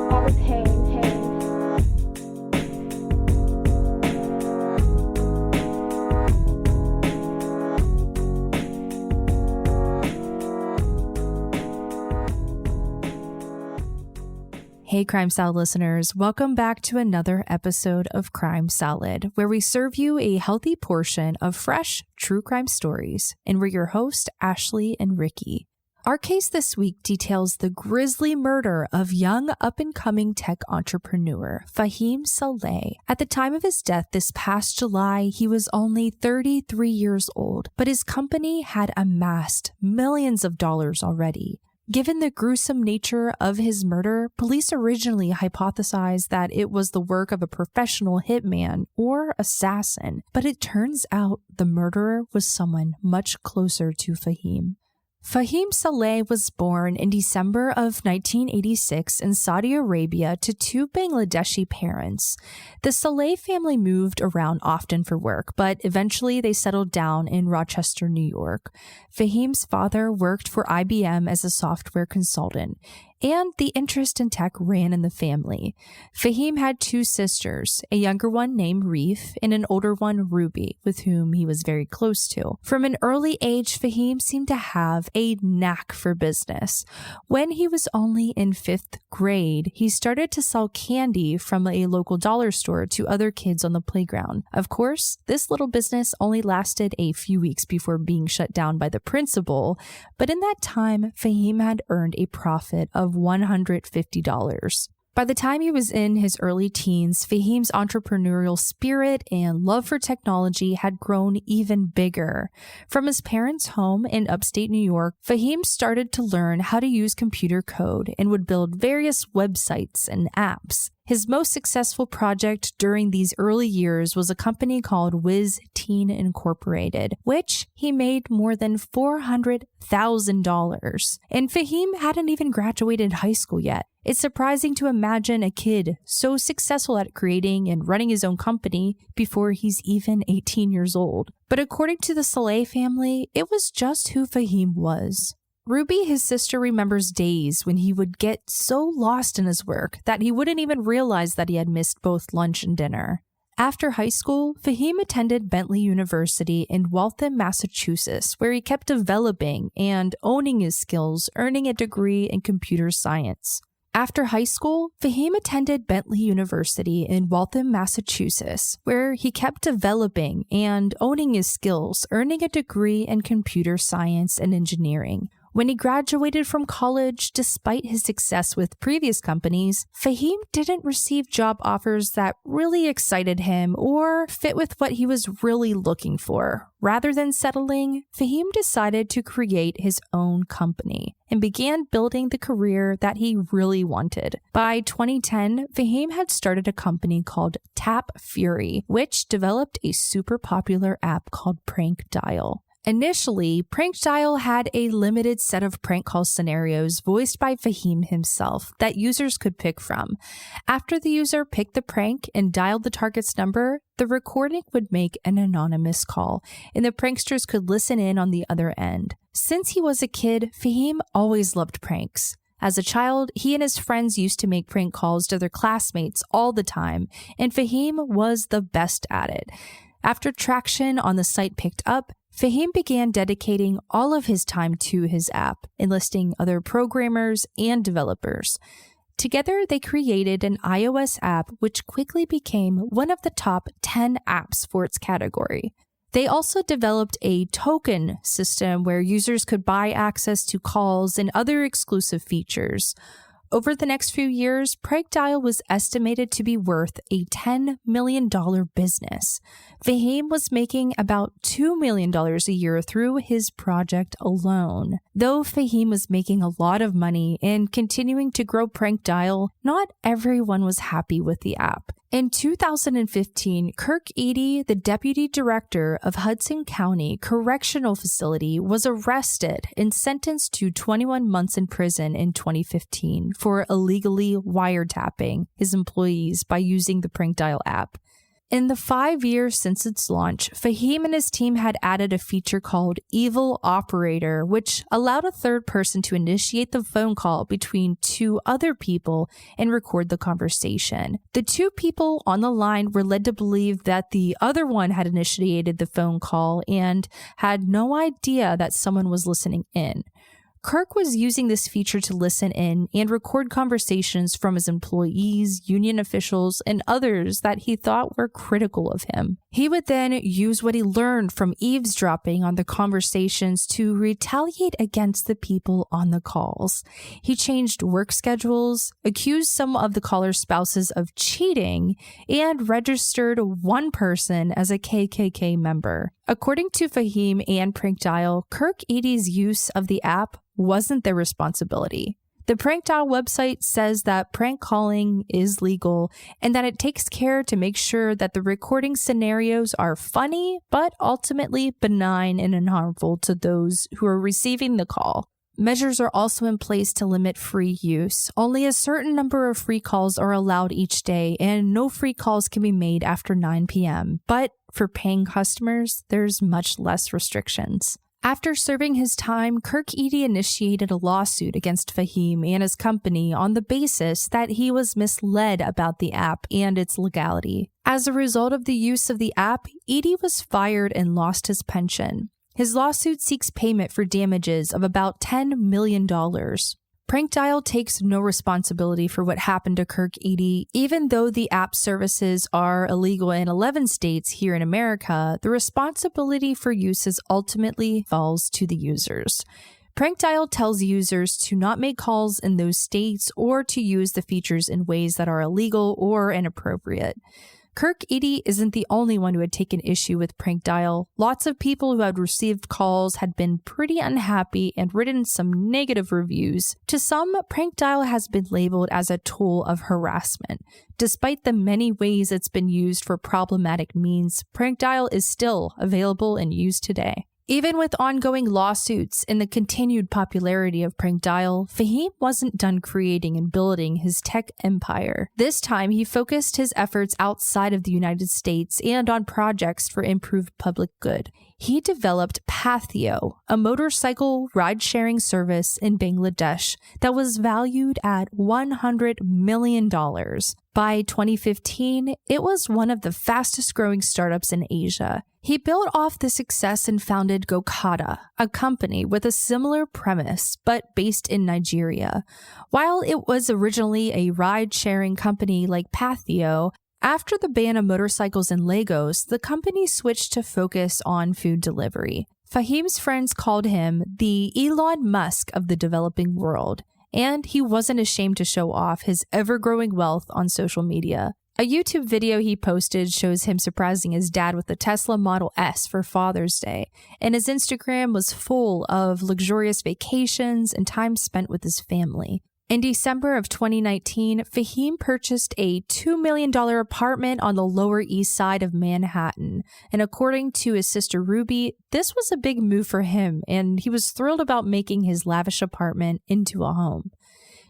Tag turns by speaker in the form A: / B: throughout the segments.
A: all the pain.
B: Hey Crime Salad listeners, welcome back to another episode of Crime Salad, where we serve you a healthy portion of fresh true crime stories. And we're your hosts, Ashley and Ricky. Our case this week details the grisly murder of young up-and-coming tech entrepreneur Fahim Saleh. At the time of his death this past July, he was only 33 years old, but his company had amassed millions of dollars already. Given the gruesome nature of his murder, police originally hypothesized that it was the work of a professional hitman or assassin, but it turns out the murderer was someone much closer to Fahim. Fahim Saleh was born in December of 1986 in Saudi Arabia to two Bangladeshi parents. The Saleh family moved around often for work, but eventually they settled down in Rochester, New York. Fahim's father worked for IBM as a software consultant, and the interest in tech ran in the family. Fahim had two sisters, a younger one named Reef and an older one, Ruby, with whom he was very close to. From an early age, Fahim seemed to have a knack for business. When he was only in 5th grade, he started to sell candy from a local dollar store to other kids on the playground. Of course, this little business only lasted a few weeks before being shut down by the principal, but in that time, Fahim had earned a profit of $150. By the time he was in his early teens, Fahim's entrepreneurial spirit and love for technology had grown even bigger. From his parents' home in upstate New York, Fahim started to learn how to use computer code and would build various websites and apps. His most successful project during these early years was a company called Whiz Teen Incorporated, which he made more than $400,000. And Fahim hadn't even graduated high school yet. It's surprising to imagine a kid so successful at creating and running his own company before he's even 18 years old. But according to the Saleh family, it was just who Fahim was. Ruby, his sister, remembers days when he would get so lost in his work that he wouldn't even realize that he had missed both lunch and dinner. After high school, Fahim attended Bentley University in Waltham, Massachusetts, where he kept developing and owning his skills, earning a degree in computer science. After high school, Fahim attended Bentley University in Waltham, Massachusetts, where he kept developing and owning his skills, earning a degree in computer science and engineering. When he graduated from college, despite his success with previous companies, Fahim didn't receive job offers that really excited him or fit with what he was really looking for. Rather than settling, Fahim decided to create his own company and began building the career that he really wanted. By 2010, Fahim had started a company called Tap Fury, which developed a super popular app called Prank Dial. Initially, Prank Dial had a limited set of prank call scenarios voiced by Fahim himself that users could pick from. After the user picked the prank and dialed the target's number, the recording would make an anonymous call, and the pranksters could listen in on the other end. Since he was a kid, Fahim always loved pranks. As a child, he and his friends used to make prank calls to their classmates all the time, and Fahim was the best at it. After traction on the site picked up, Fahim began dedicating all of his time to his app, enlisting other programmers and developers. Together, they created an iOS app which quickly became one of the top 10 apps for its category. They also developed a token system where users could buy access to calls and other exclusive features. Over the next few years, Prank Dial was estimated to be worth a $10 million business. Fahim was making about $2 million a year through his project alone. Though Fahim was making a lot of money and continuing to grow Prank Dial, not everyone was happy with the app. In 2015, Kirk Eady, the deputy director of Hudson County Correctional Facility, was arrested and sentenced to 21 months in prison in 2015 for illegally wiretapping his employees by using the Prank Dial app. In the 5 years since its launch, Fahim and his team had added a feature called Evil Operator, which allowed a third person to initiate the phone call between two other people and record the conversation. The two people on the line were led to believe that the other one had initiated the phone call and had no idea that someone was listening in. Kirk was using this feature to listen in and record conversations from his employees, union officials, and others that he thought were critical of him. He would then use what he learned from eavesdropping on the conversations to retaliate against the people on the calls. He changed work schedules, accused some of the caller's spouses of cheating, and registered one person as a KKK member. According to Fahim and Prank Dial, Kirk Eady's use of the app wasn't their responsibility. The Prank Dial website says that prank calling is legal and that it takes care to make sure that the recording scenarios are funny, but ultimately benign and unharmful to those who are receiving the call. Measures are also in place to limit free use. Only a certain number of free calls are allowed each day, and no free calls can be made after 9 p.m. But for paying customers, there's much less restrictions. After serving his time, Kirk Eady initiated a lawsuit against Fahim and his company on the basis that he was misled about the app and its legality. As a result of the use of the app, Eady was fired and lost his pension. His lawsuit seeks payment for damages of about $10 million. Prank Dial takes no responsibility for what happened to Kirk Eady. Even though the app services are illegal in 11 states here in America, the responsibility for uses ultimately falls to the users. Prank Dial tells users to not make calls in those states or to use the features in ways that are illegal or inappropriate. Kirk Eady isn't the only one who had taken issue with Prank Dial. Lots of people who had received calls had been pretty unhappy and written some negative reviews. To some, Prank Dial has been labeled as a tool of harassment. Despite the many ways it's been used for problematic means, Prank Dial is still available and used today. Even with ongoing lawsuits and the continued popularity of Prank Dial, Fahim wasn't done creating and building his tech empire. This time, he focused his efforts outside of the United States and on projects for improved public good. He developed Pathio, a motorcycle ride-sharing service in Bangladesh that was valued at $100 million. By 2015, it was one of the fastest-growing startups in Asia. He built off the success and founded Gokada, a company with a similar premise, but based in Nigeria. While it was originally a ride-sharing company like Pathio, after the ban of motorcycles in Lagos, the company switched to focus on food delivery. Fahim's friends called him the Elon Musk of the developing world, and he wasn't ashamed to show off his ever-growing wealth on social media. A YouTube video he posted shows him surprising his dad with the Tesla Model S for Father's Day, and his Instagram was full of luxurious vacations and time spent with his family. In December of 2019, Fahim purchased a $2 million apartment on the Lower East Side of Manhattan, and according to his sister Ruby, this was a big move for him, and he was thrilled about making his lavish apartment into a home.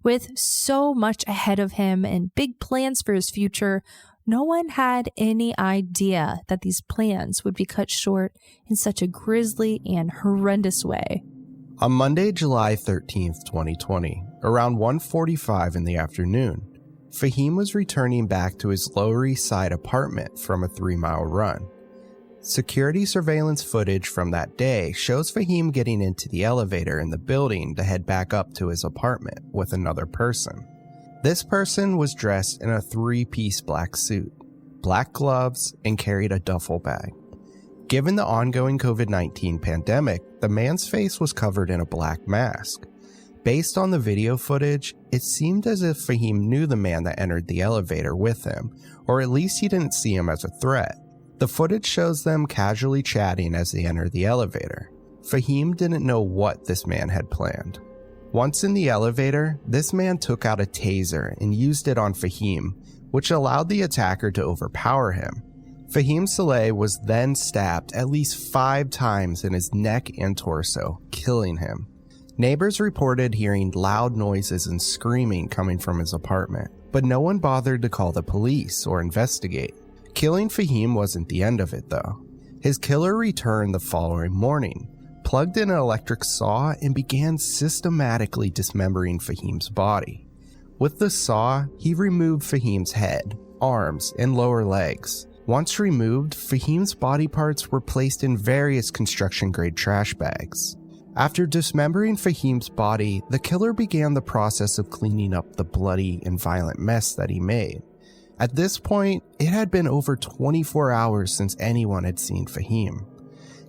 B: With so much ahead of him and big plans for his future, no one had any idea that these plans would be cut short in such a grisly and horrendous way.
A: On Monday, July 13th, 2020, around 1:45 in the afternoon, Fahim was returning back to his Lower East Side apartment from a 3-mile run. Security surveillance footage from that day shows Fahim getting into the elevator in the building to head back up to his apartment with another person. This person was dressed in a 3-piece black suit, black gloves, and carried a duffel bag. Given the ongoing COVID-19 pandemic, the man's face was covered in a black mask. Based on the video footage, it seemed as if Fahim knew the man that entered the elevator with him, or at least he didn't see him as a threat. The footage shows them casually chatting as they enter the elevator. Fahim didn't know what this man had planned. Once in the elevator, this man took out a taser and used it on Fahim, which allowed the attacker to overpower him. Fahim Saleh was then stabbed at least 5 times in his neck and torso, killing him. Neighbors reported hearing loud noises and screaming coming from his apartment, but no one bothered to call the police or investigate. Killing Fahim wasn't the end of it though. His killer returned the following morning, plugged in an electric saw, and began systematically dismembering Fahim's body. With the saw, he removed Fahim's head, arms, and lower legs. Once removed, Fahim's body parts were placed in various construction-grade trash bags. After dismembering Fahim's body, the killer began the process of cleaning up the bloody and violent mess that he made. At this point, it had been over 24 hours since anyone had seen Fahim.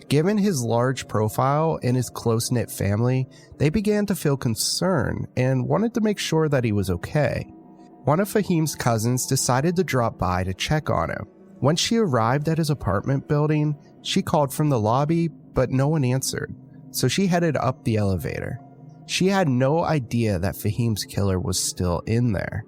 A: Given his large profile and his close-knit family, they began to feel concerned and wanted to make sure that he was okay. One of Fahim's cousins decided to drop by to check on him. When she arrived at his apartment building, she called from the lobby, but no one answered, so she headed up the elevator. She had no idea that Fahim's killer was still in there.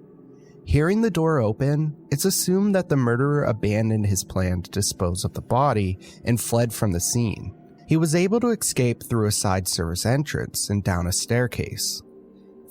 A: Hearing the door open, it's assumed that the murderer abandoned his plan to dispose of the body and fled from the scene. He was able to escape through a side service entrance and down a staircase.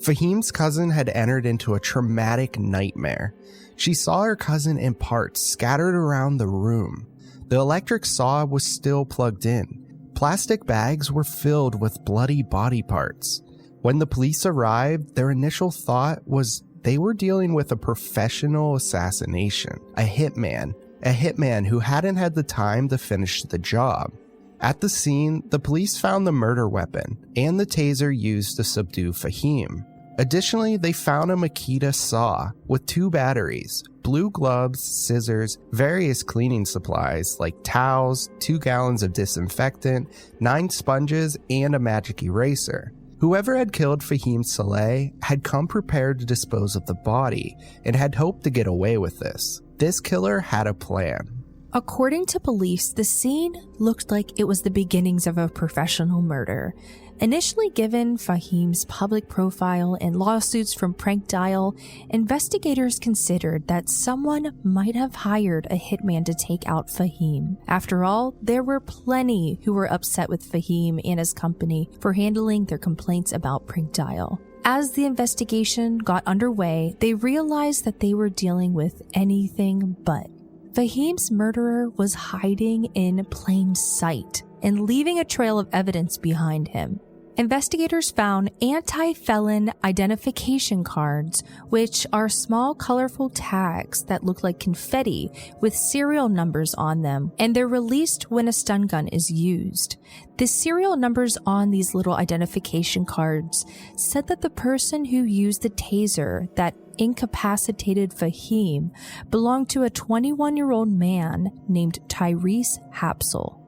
A: Fahim's cousin had entered into a traumatic nightmare. She saw her cousin in parts scattered around the room. The electric saw was still plugged in. Plastic bags were filled with bloody body parts. When the police arrived, their initial thought was they were dealing with a professional assassination, a hitman who hadn't had the time to finish the job. At the scene, the police found the murder weapon and the taser used to subdue Fahim. Additionally, they found a Makita saw with 2 batteries, blue gloves, scissors, various cleaning supplies like towels, 2 gallons of disinfectant, 9 sponges, and a magic eraser. Whoever had killed Fahim Saleh had come prepared to dispose of the body and had hoped to get away with this. This killer had a plan.
B: According to police, the scene looked like it was the beginnings of a professional murder. Initially given Fahim's public profile and lawsuits from Prank Dial, investigators considered that someone might have hired a hitman to take out Fahim. After all, there were plenty who were upset with Fahim and his company for handling their complaints about Prank Dial. As the investigation got underway, they realized that they were dealing with anything but. Fahim's murderer was hiding in plain sight and leaving a trail of evidence behind him. Investigators found anti-felon identification cards, which are small colorful tags that look like confetti with serial numbers on them, and they're released when a stun gun is used. The serial numbers on these little identification cards said that the person who used the taser that incapacitated Fahim belonged to a 21-year-old man named Tyrese Hapsel.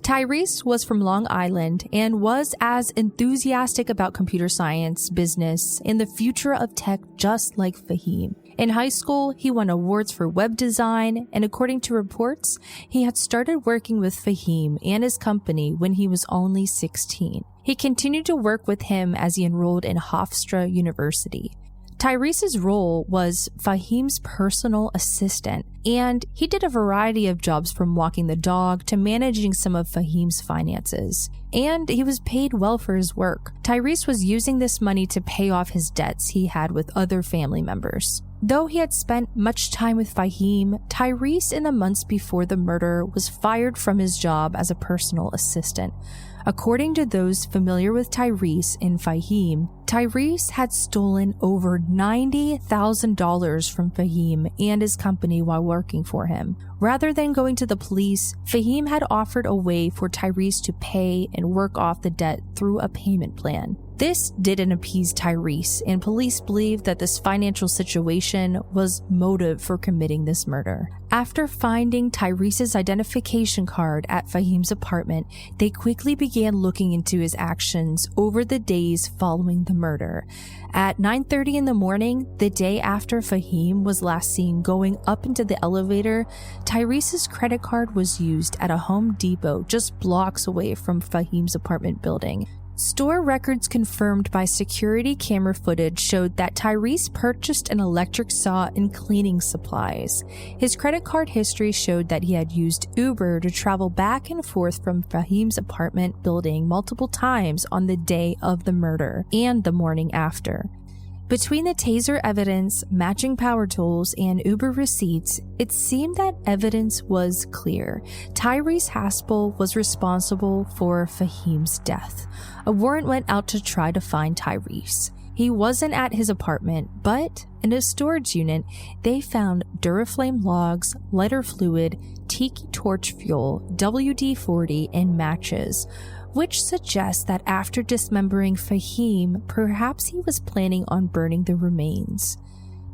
B: Tyrese was from Long Island and was as enthusiastic about computer science, business, and the future of tech just like Fahim. In high school, he won awards for web design, and according to reports, he had started working with Fahim and his company when he was only 16. He continued to work with him as he enrolled in Hofstra University. Tyrese's role was Fahim's personal assistant, and he did a variety of jobs from walking the dog to managing some of Fahim's finances. And he was paid well for his work. Tyrese was using this money to pay off his debts he had with other family members. Though he had spent much time with Fahim, Tyrese in the months before the murder was fired from his job as a personal assistant. According to those familiar with Tyrese and Fahim, Tyrese had stolen over $90,000 from Fahim and his company while working for him. Rather than going to the police, Fahim had offered a way for Tyrese to pay and work off the debt through a payment plan. This didn't appease Tyrese, and police believed that this financial situation was motive for committing this murder. After finding Tyrese's identification card at Fahim's apartment, they quickly began looking into his actions over the days following the murder. At 9:30 in the morning, the day after Fahim was last seen going up into the elevator, Tyrese's credit card was used at a Home Depot just blocks away from Fahim's apartment building. Store records confirmed by security camera footage showed that Tyrese purchased an electric saw and cleaning supplies. His credit card history showed that he had used Uber to travel back and forth from Fahim's apartment building multiple times on the day of the murder and the morning after. Between the taser evidence, matching power tools, and Uber receipts, it seemed that evidence was clear. Tyrese Haspel was responsible for Fahim's death. A warrant went out to try to find Tyrese. He wasn't at his apartment, but in a storage unit, they found Duraflame logs, lighter fluid, tiki torch fuel, WD-40, and matches, which suggests that after dismembering Fahim, perhaps he was planning on burning the remains.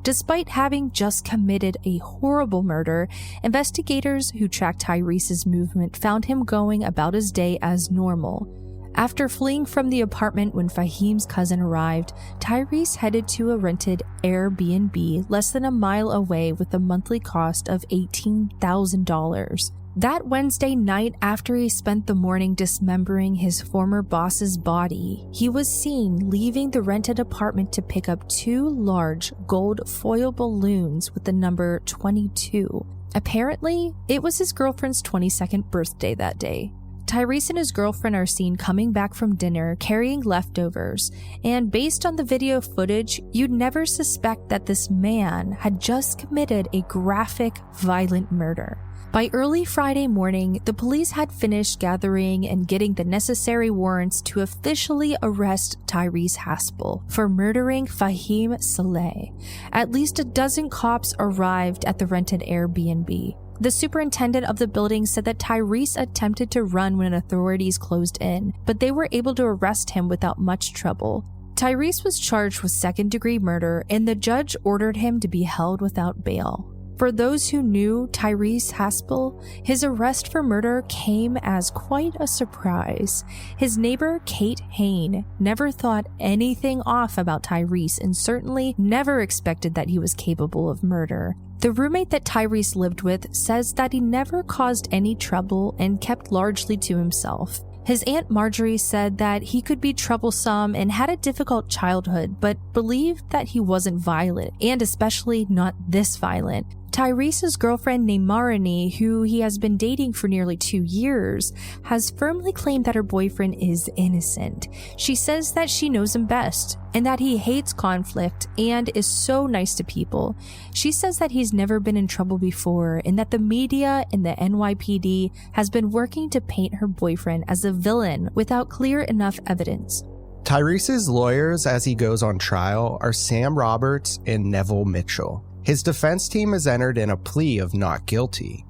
B: Despite having just committed a horrible murder, investigators who tracked Tyrese's movement found him going about his day as normal. After fleeing from the apartment when Fahim's cousin arrived, Tyrese headed to a rented Airbnb less than a mile away with a monthly cost of $18,000. That Wednesday night, after he spent the morning dismembering his former boss's body, he was seen leaving the rented apartment to pick up 2 large gold foil balloons with the number 22. Apparently, it was his girlfriend's 22nd birthday that day. Tyrese and his girlfriend are seen coming back from dinner carrying leftovers, and based on the video footage, you'd never suspect that this man had just committed a graphic, violent murder. By early Friday morning, the police had finished gathering and getting the necessary warrants to officially arrest Tyrese Haspel for murdering Fahim Saleh. At least a dozen cops arrived at the rented Airbnb. The superintendent of the building said that Tyrese attempted to run when authorities closed in, but they were able to arrest him without much trouble. Tyrese was charged with second-degree murder, and the judge ordered him to be held without bail. For those who knew Tyrese Haspel, his arrest for murder came as quite a surprise. His neighbor, Kate Hain, never thought anything off about Tyrese and certainly never expected that he was capable of murder. The roommate that Tyrese lived with says that he never caused any trouble and kept largely to himself. His Aunt Marjorie said that he could be troublesome and had a difficult childhood, but believed that he wasn't violent, and especially not this violent. Tyrese's girlfriend named Marani, who he has been dating for nearly 2 years, has firmly claimed that her boyfriend is innocent. She says that she knows him best and that he hates conflict and is so nice to people. She says that he's never been in trouble before and that the media and the NYPD has been working to paint her boyfriend as a villain without clear enough evidence.
A: Tyrese's lawyers as he goes on trial are Sam Roberts and Neville Mitchell. His defense team has entered in a plea of not guilty.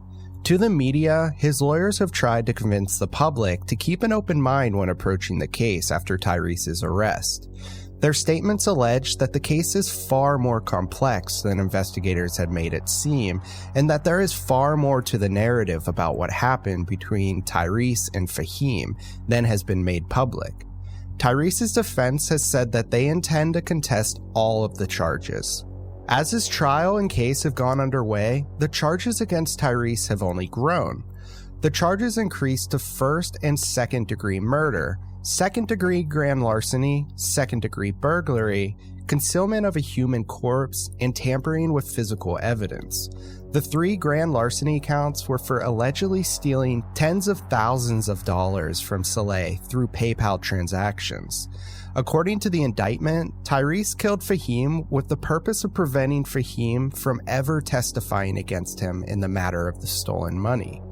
A: To the media, his lawyers have tried to convince the public to keep an open mind when approaching the case after Tyrese's arrest. Their statements allege that the case is far more complex than investigators had made it seem, and that there is far more to the narrative about what happened between Tyrese and Fahim than has been made public. Tyrese's defense has said that they intend to contest all of the charges. As his trial and case have gone underway, the charges against Tyrese have only grown. The charges increased to first and second degree murder, second degree grand larceny, second degree burglary, concealment of a human corpse, and tampering with physical evidence. The 3 grand larceny counts were for allegedly stealing tens of thousands of dollars from Saleh through PayPal transactions. According to the indictment, Tyrese killed Fahim with the purpose of preventing Fahim from ever testifying against him in the matter of the stolen money.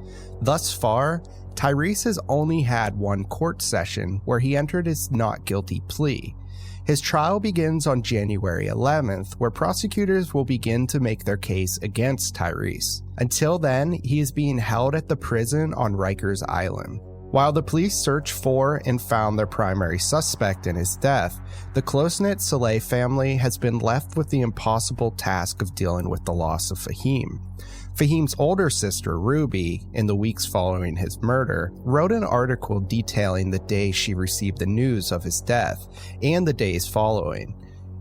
A: Thus far, Tyrese has only had 1 court session where he entered his not guilty plea. His trial begins on January 11th, where prosecutors will begin to make their case against Tyrese. Until then, he is being held at the prison on Rikers Island. While the police searched for and found their primary suspect in his death, the close-knit Saleh family has been left with the impossible task of dealing with the loss of Fahim. Fahim's older sister, Ruby, in the weeks following his murder, wrote an article detailing the day she received the news of his death and the days following.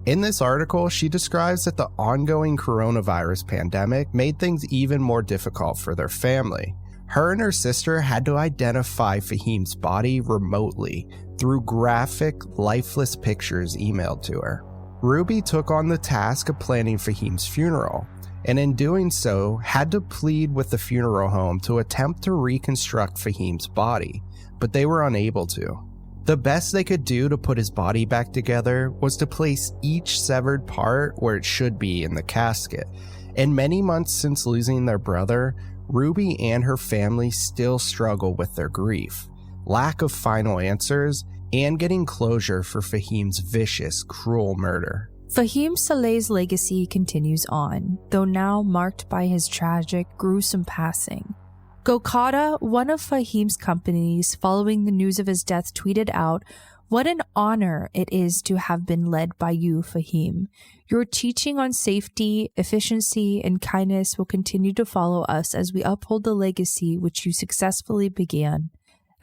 A: In this article, she describes that the ongoing coronavirus pandemic made things even more difficult for their family. Her and her sister had to identify Fahim's body remotely through graphic, lifeless pictures emailed to her. Ruby took on the task of planning Fahim's funeral, and in doing so, had to plead with the funeral home to attempt to reconstruct Fahim's body, but they were unable to. The best they could do to put his body back together was to place each severed part where it should be in the casket. And many months since losing their brother, Ruby and her family still struggle with their grief, lack of final answers, and getting closure for Fahim's vicious, cruel murder.
B: Fahim Saleh's legacy continues on, though now marked by his tragic, gruesome passing. Gokada, one of Fahim's companies, following the news of his death, tweeted out, "What an honor it is to have been led by you, Fahim. Your teaching on safety, efficiency, and kindness will continue to follow us as we uphold the legacy which you successfully began."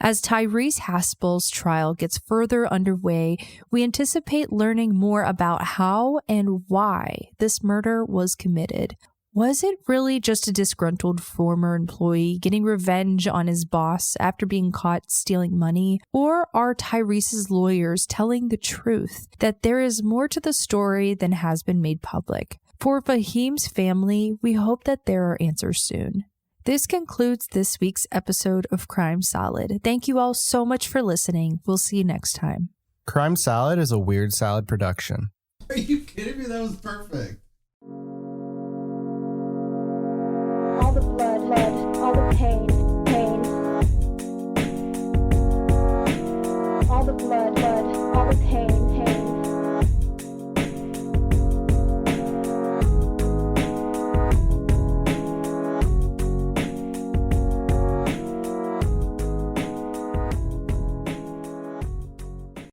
B: As Tyrese Haspel's trial gets further underway, we anticipate learning more about how and why this murder was committed. Was it really just a disgruntled former employee getting revenge on his boss after being caught stealing money? Or are Tyrese's lawyers telling the truth, that there is more to the story than has been made public? For Fahim's family, we hope that there are answers soon. This concludes this week's episode of Crime Salad. Thank you all so much for listening. We'll see you next time.
A: Crime Salad is a Weird Salad production.
C: Are you kidding me? That was perfect.